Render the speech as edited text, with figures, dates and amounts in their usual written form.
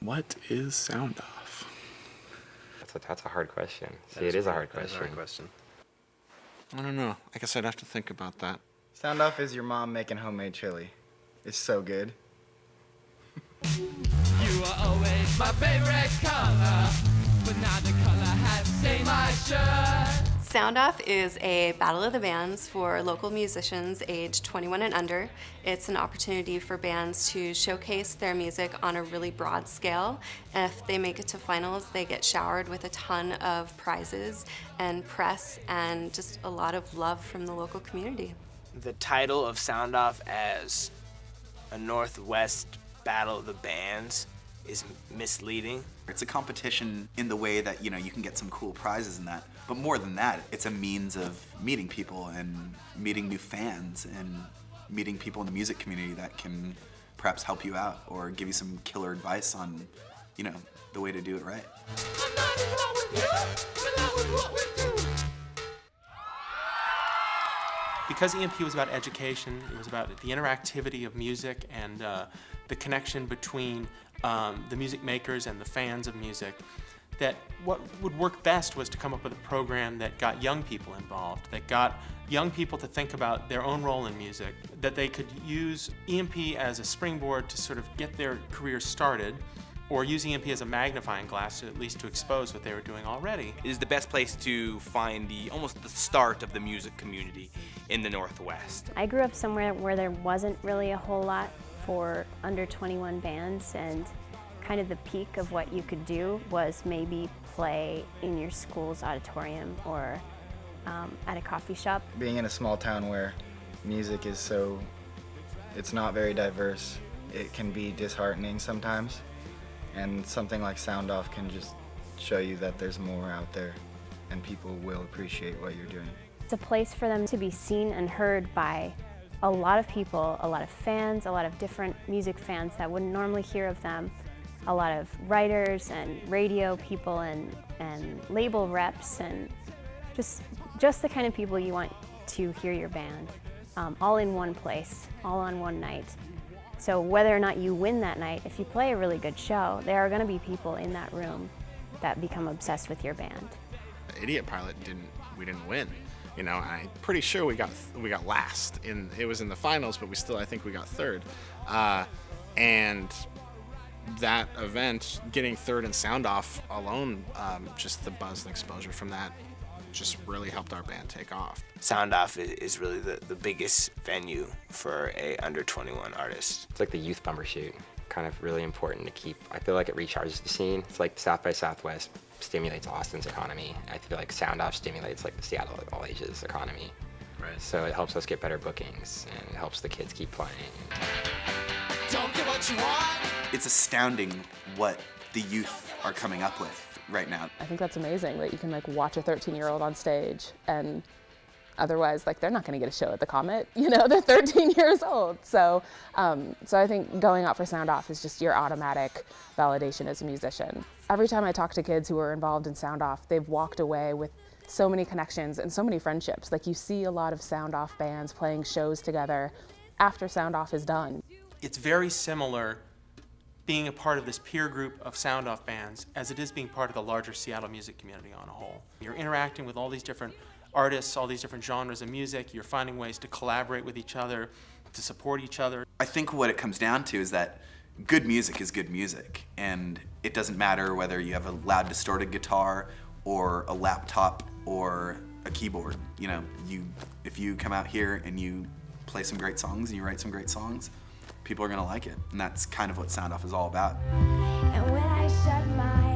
What is sound off? That's a hard question. See, it is a hard question. I don't know. I guess I'd have to think about that. Sound off is your mom making homemade chili. It's so good. You are always my favorite color, but now the color has stained my shirt. Sound Off is a battle of the bands for local musicians aged 21 and under. It's an opportunity for bands to showcase their music on a really broad scale. If they make it to finals, they get showered with a ton of prizes and press and just a lot of love from the local community. The title of Sound Off as a Northwest battle of the bands is misleading. It's a competition in the way that, you can get some cool prizes in that. But more than that, it's a means of meeting people and meeting new fans and meeting people in the music community that can perhaps help you out or give you some killer advice on, the way to do it right. I'm not in love with you, I'm in love with what we do. Because EMP was about education, it was about the interactivity of music and the connection between the music makers and the fans of music, that what would work best was to come up with a program that got young people involved, that got young people to think about their own role in music, that they could use EMP as a springboard to sort of get their careers started, or use EMP as a magnifying glass to at least to expose what they were doing already. It is the best place to find almost the start of the music community in the Northwest. I grew up somewhere where there wasn't really a whole lot for under 21 bands, and kind of the peak of what you could do was maybe play in your school's auditorium or at a coffee shop. Being in a small town where music is it's not very diverse, it can be disheartening sometimes. And something like Sound Off can just show you that there's more out there and people will appreciate what you're doing. It's a place for them to be seen and heard by a lot of people, a lot of fans, a lot of different music fans that wouldn't normally hear of them, a lot of writers and radio people and label reps, and just the kind of people you want to hear your band, all in one place, all on one night. So whether or not you win that night, if you play a really good show, there are going to be people in that room that become obsessed with your band. Idiot Pilot we didn't win. I'm pretty sure we got last. It was in the finals, but I think we got third. And that event, getting third in Sound Off alone, just the buzz and exposure from that just really helped our band take off. Sound Off is really the biggest venue for a under 21 artist. It's like the youth bumper shoot, kind of really important to keep. I feel like it recharges the scene. It's like South by Southwest stimulates Austin's economy. I feel like Sound Off stimulates like the Seattle All Ages economy. Right. So it helps us get better bookings and it helps the kids keep playing. Don't get what you want. It's astounding what the youth are coming up with right now. I think that's amazing that you can watch a 13-year-old on stage, and otherwise they're not going to get a show at the Comet. They're 13 years old. So I think going out for Sound Off is just your automatic validation as a musician. Every time I talk to kids who are involved in Sound Off, they've walked away with so many connections and so many friendships. You see a lot of Sound Off bands playing shows together after Sound Off is done. It's very similar being a part of this peer group of Sound Off bands as it is being part of the larger Seattle music community on a whole. You're interacting with all these different artists, all these different genres of music. You're finding ways to collaborate with each other, to support each other. I think what it comes down to is that good music is good music, and it doesn't matter whether you have a loud distorted guitar or a laptop or a keyboard. If you come out here and you play some great songs and you write some great songs, people are gonna like it. And that's kind of what Sound Off is all about. And when I shut my